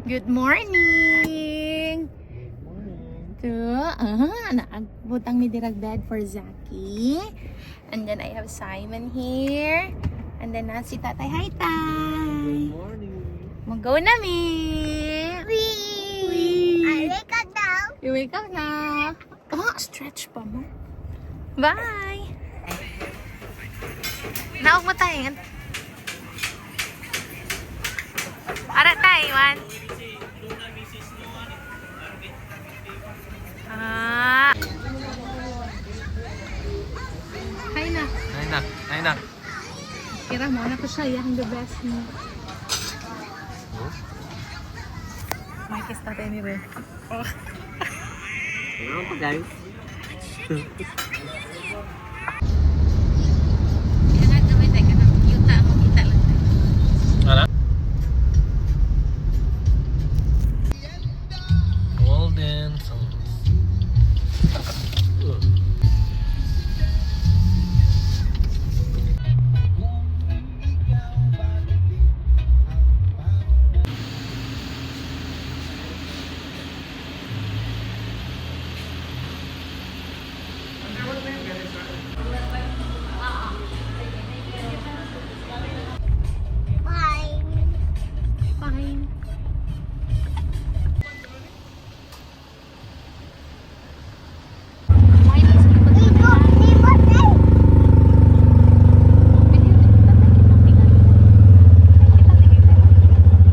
Good morning! Nagbutang mi diragdad for Zaki. And then I have Simon here. And then si Tatay. Hi, Tay! Good morning. Mag-go na mi! I wake up now. You wake up na! Stretch pa mo. Bye! Naog mo tayo. Ara tayo, Iwan. Hi na. Ay na. Kira mo na ko siya. Yang the best mo. May kiss natin ni Ren. Ano pa guys? Kaya nga gawin tayo ka ng yuta mo kita lang tayo. Ano? Golden songs. Fine.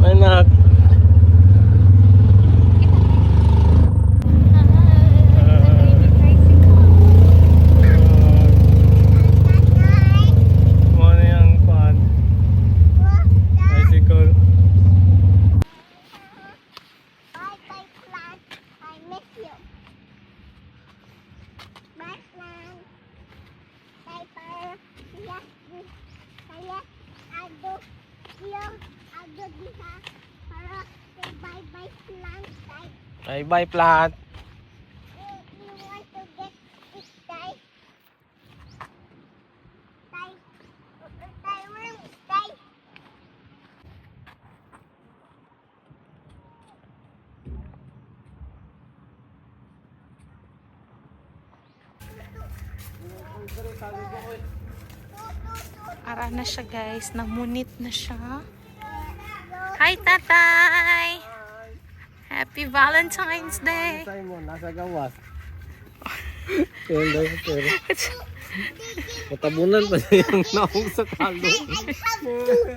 Anak. Ano yung pan? Bicycle. Bye bye plant. I miss you. Bye plant. Bye bye. Yes. Saya ado diha para say bye bye plant. Bye bye plant. You want to get it die? Die worms die. Ara na siya guys. Namunit na siya. Hi, Tatay! Happy Valentine's Day! Tayo mo, nasa gawas. Pero matabunan pa niya yung naong sa talo.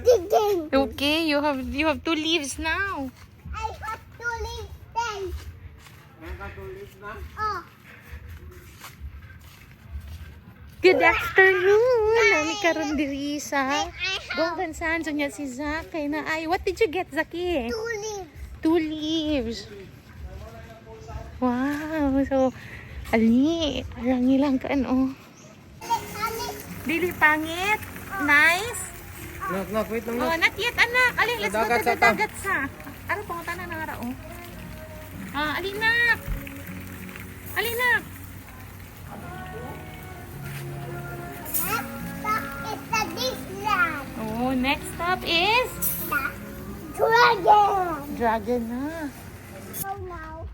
Digging. Okay, you have 2 leaves now. I have to leave them. Oh. Good afternoon! Nami karon diri sa Golden Sands niya si Zach. Kay na ay, what did you get, Zaki? 2 leaves. 2 leaves. Wow! So, ali, rangi lang ka ano. Dili pangit. Nice. Nak, wait lang. Oh, not yet, anak. Ali, let's go to Dagat the sa ta. dagat sa. Ano, pangutan na nga rao. Ali, nak. Ali, nak. Oh, next stop is Dragon. Dragon na. Oh no.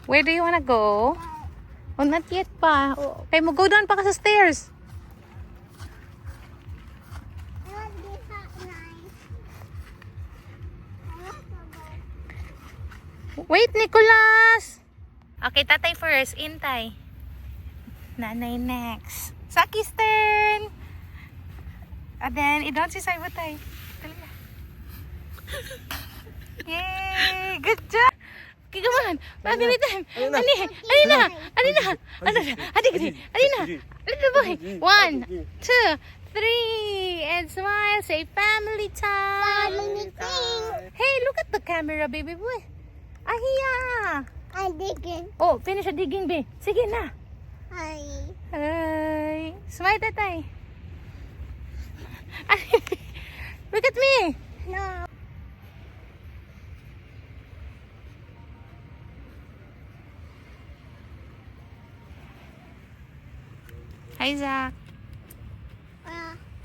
Where do you wanna go? Oh, not yet pa. Oh, okay, mo go down pa ka sa stairs. I want this hot nice. I want to go. Wait, Nicholas! Okay, tatay first. Intay. Nanay next. Saki's turn! And then, idon si Saibutay. Talaga. Yay! Good job! Okay, come on. Pagalitan. Ali na. Little boy. 1, 2, 3. And smile. Say family time. Family thing. Hey, look at the camera, baby boy. Ahiya. I'm digging. Oh, finish the digging, be. Sige na. Hi. Hi. Smile, tatay. Look at me. No. Hi, Zach.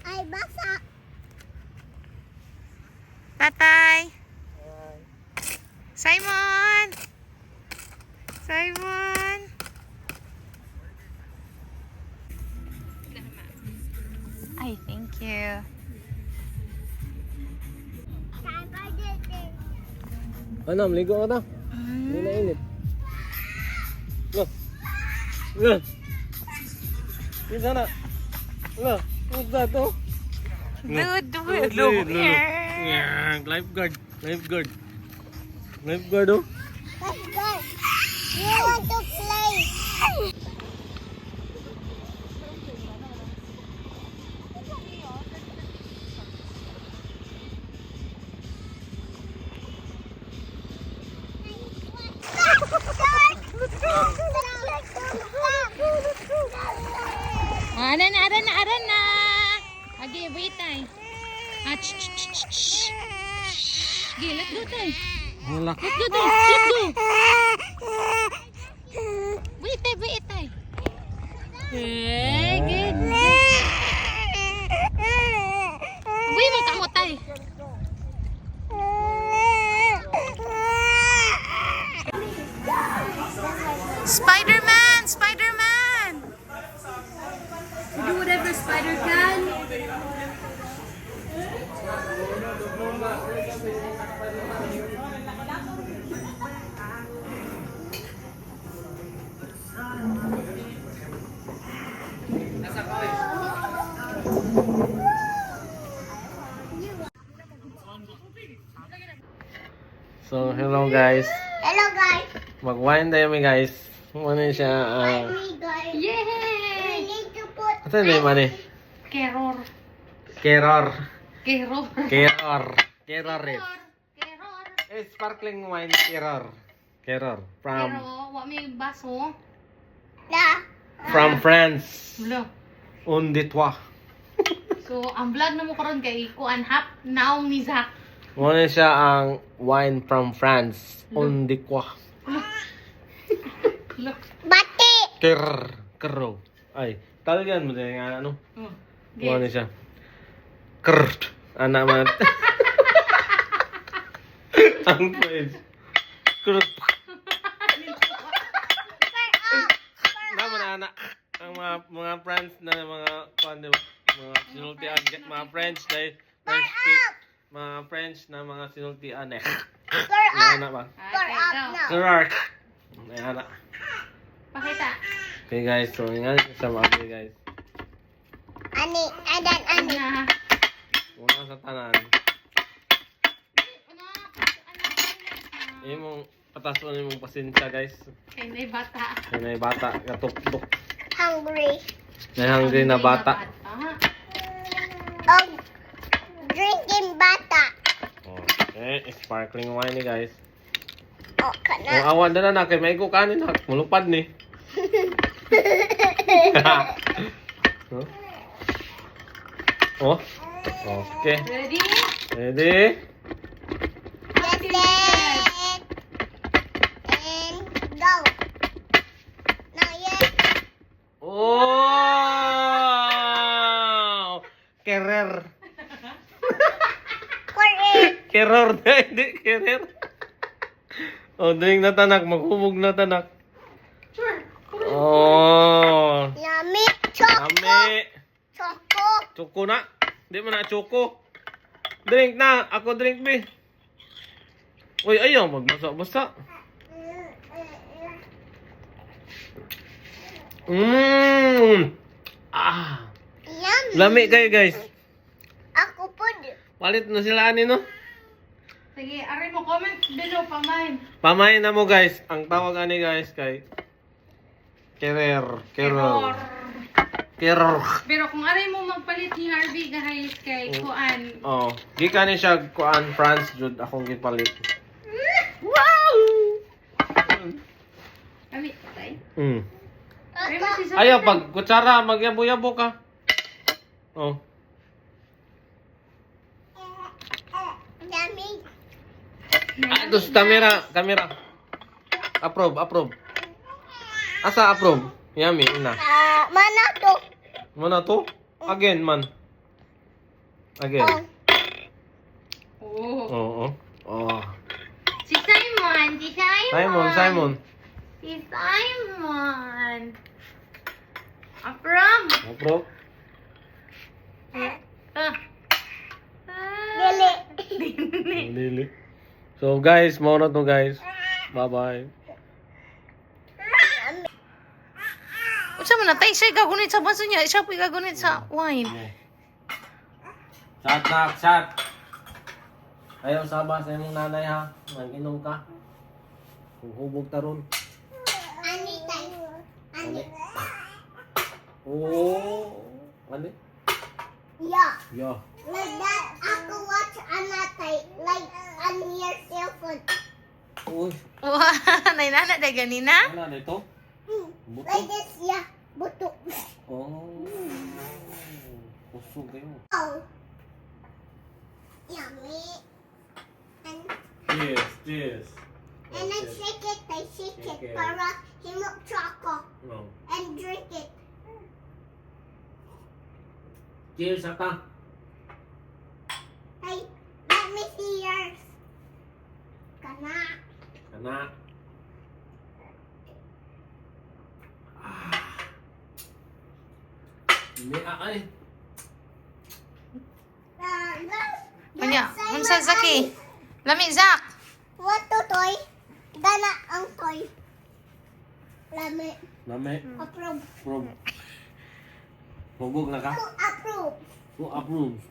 Ay basa. Tatay. Simon! Simon! Ay, thank you. Time I did it. Ano, maligo ka na? Hindi na init. Look. Look. Hindi na. Look. What's that, oh? Dude. Yeah, lifeguard. Lifeguard. Lifeguard, oh. Let's go. You want to play? Aran na. Okay, wait tayo. Okay, let's go tayo. Wala. Let's go tayo. Let's go. Wait tayo. Okay, good. Uy, magkamot tayo. Spider-Man! Spider-Man! Do whatever spider can. So, hello guys. Hello guys. Mag-wine tayo mi guys. Ano siya? Me guys. We Yay! need to put Ito na yung mani? Keror. Keror. Keror. Keror. Keror it. Keror. It's sparkling wine Keror. Keror. Pero, wa may baso. From France. Wala. Un de toi. So, ang vlog na mo karon kay kuan hap naong ni Zach. Ano siya ang wine from France. Un de quoi. Look. Bati. Kero. Ay, Italian mo din nga ano. Okay. Ano siya? Kert. Anak man. Ang French. Kert. Naman na anak. Ang mga French na mga kuan di ba? Mga sinultian, mga French dahil French speak. Mga French na mga sinultian eh. Girl Na up. anak ba? Girl up now. Correct. May anak. Pakita. Okay guys, so nga sa mga guys. Ani, adan, ani. Na. Una sa tanan. Imong patason imong pasensya guys. Kay may bata. May bata katuktok. Hungry. May hungry na bata. Oh, drinking bata. Okay, sparkling wine ni guys. Oh, Ang kana. awan na na kay may ko kanin ha. Mulupad ni. Huh? Oh. Okay. Ready? Ready? Get set. And go. Now yes. Oh! Kerer. Correct. Keror na, hindi kerer. Oh, drink na tanak, maghubog na tanak. Sure. Oh. Yummy. Choco. Kami. Choco. Choco na. Di mo na choco. Drink na. Ako drink, be. Uy, ayaw. Magbasa-basa. Ah. Yummy. Lami kayo, guys. Ako po. Palit na sila ani, no? Sige, aray mo comment below pa man. Pamain na mo, guys. Ang tawag ani, guys, kay Kerer. Keror. Kerer. Pero kung aray mo magpalit ni Harvey guys kay kuan. Oh, gikan ni siya kuan France jud akong gipalit. Kami tay. Aray mo si Ayaw pag kutsara magyabo-yabo ka. Oh. Yummy. Ah, ito sa camera. Approve. Asa approve? Yummy, ina. Mana to? Mana to? Again, man. Again. Oh. Oh. Oo. Oh. Si Simon. Si Simon. Simon. Si Simon. Apram. Bro. Dili. So guys, mau na to guys. Bye-bye. Unsa man natay siya gagunit sa baso niya, siya pa gagunit sa wine. Chat na, chat. Ayaw sabah sa imong nanay ha. Mag-inom ka. Hubog taron. Ani. Oh. Ani? Yeah. Yeah. Like that, aku watch anatay, like on your cell phone. Uy. Wow, nainana day ganina. Ano na ito? Buto? Like this, yeah. Buto. Oh. Kusog kayo. Oh. Yummy. And Cheers. and I shake it, Shake it. para himok choco No. and drink it. Cheers aka. Hey, let me see yours. Kana. Kana. Hindi ay. Kanya, unsa Zaki? Lami Zak. What to toy? Dana ang toy. Lami. Lame. Approve. Prob. Hubog na ka? To approve. Who approves?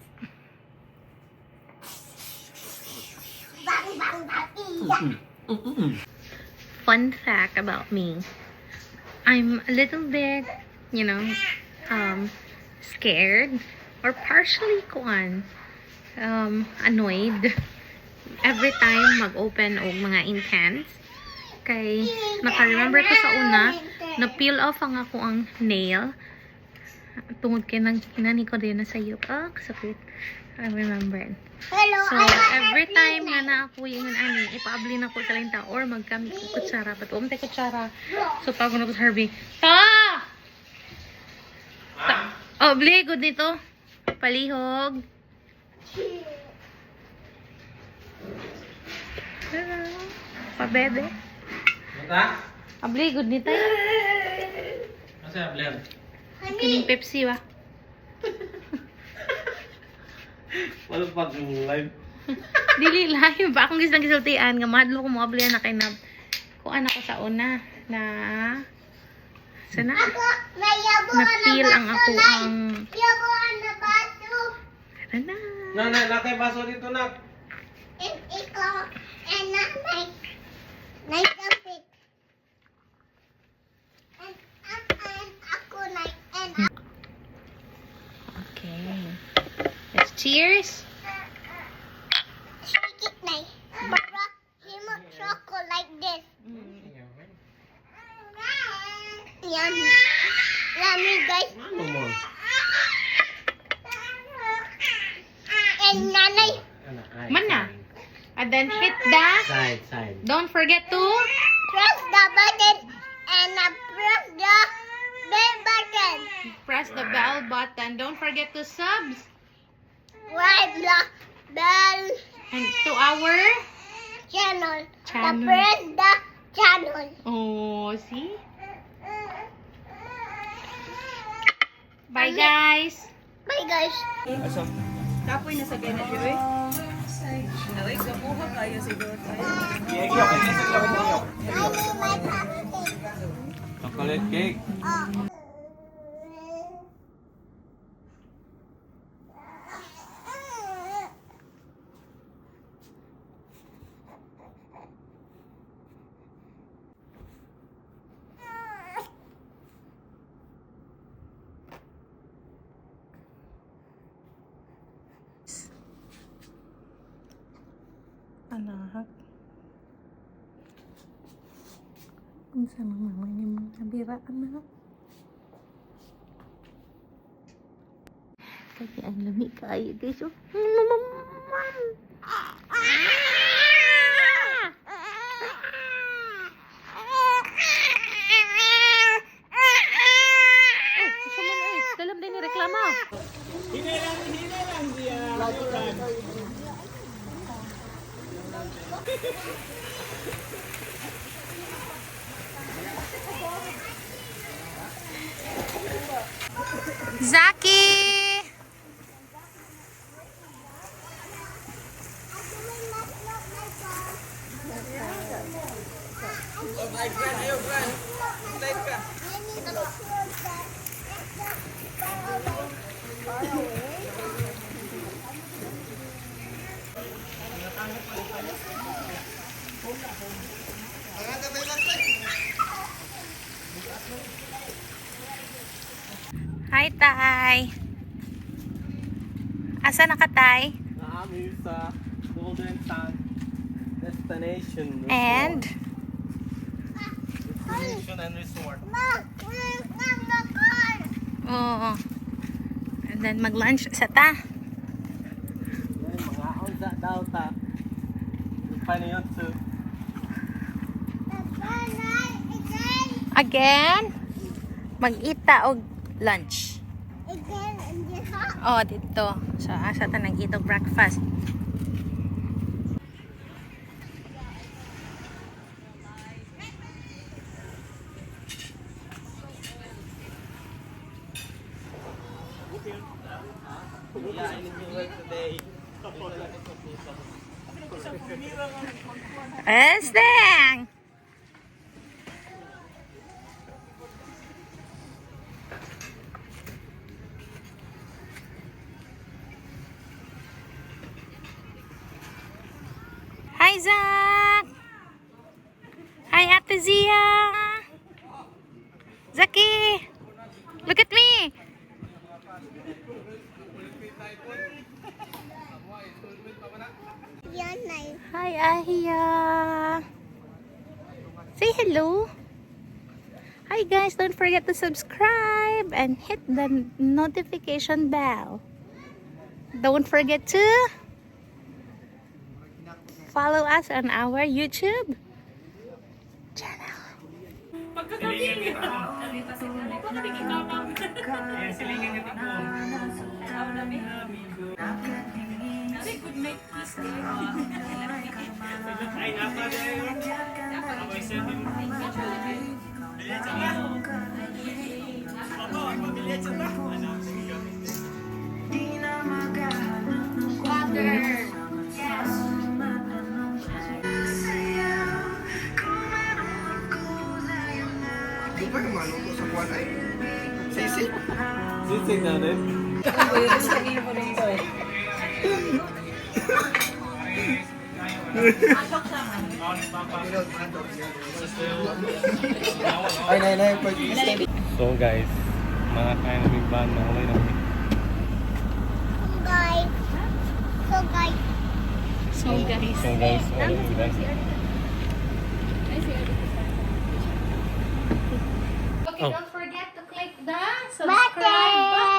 Bang bang bang. Iya. Fun fact about me. I'm a little bit, scared or partially annoyed every time mag-open og mga intense. Kay naka-remember ko sa una, na-peel off ang ako ang nail. Tungod kay nang kinani ko din na sa iyo. Ah, sakit. I remember it. Hello, So, I want every a time peanut. nga na ako yung ani, ipaabli na ko sa linta or magkamit ko kutsara. Patuom tayo kutsara. So, pag ko sa Harvey, Ta! Oh, bli, good nito. Palihog. Hello. Pabebe. Mata? Abli, good nito. Asa blend? Kining Pepsi ba? Wala pa yung live. Dili live ba akong gisang gisultian nga madlo ko mo abli na kay na kuan ako sa una na sana Ako, may yabo na-feel ang ako ang Yabo na baso. ano Na kay baso dito na. And ikaw, and night kapit. And ako, and Okay. Let's cheers. shake it, night. Para himok choco like this. Yummy. Yummy, guys. Ano mo? And nanay, Mana? And then hit the Side. don't forget to press the button and press the bell button. press the bell button. Don't forget to subscribe Right the bell and to our channel. Channel. Press the channel. oh see. Bye guys. Bye, guys. Kapoy na sa gana diri. Naway gamuha kayo siguro tayo. I need my cupcake. Chocolate cake. Oh. Anak. Kung saan ang mama niya mga kabira, anak. Kasi ang lamig kayo, guys. Oh. Gusto mo na eh. Dalam din ni reklama. Zaki! Hi, Tay. Asa na ka, Tay? Naami sa Golden Sand Destination Resort. And? Destination and Resort. Oo. And then mag-lunch sa ta. Yan, mga onza daw ta. Paniyon to. Again? Mag-ita og lunch. Oh, dito. So, asa ta nag-ito breakfast. Yeah, I need to work today. Esteng! Hi, Zach! Hi, Ate Zia! Zaki! Look at me! Hi, Ahia! Say hello! Hi guys, don't forget to subscribe and hit the notification bell. Don't forget to follow us on our YouTube channel. Sisig na rin. So guys, mga kain naming ban na ulay namin. So guys, So guys, ulay namin ban. okay, don't forget to click the subscribe button.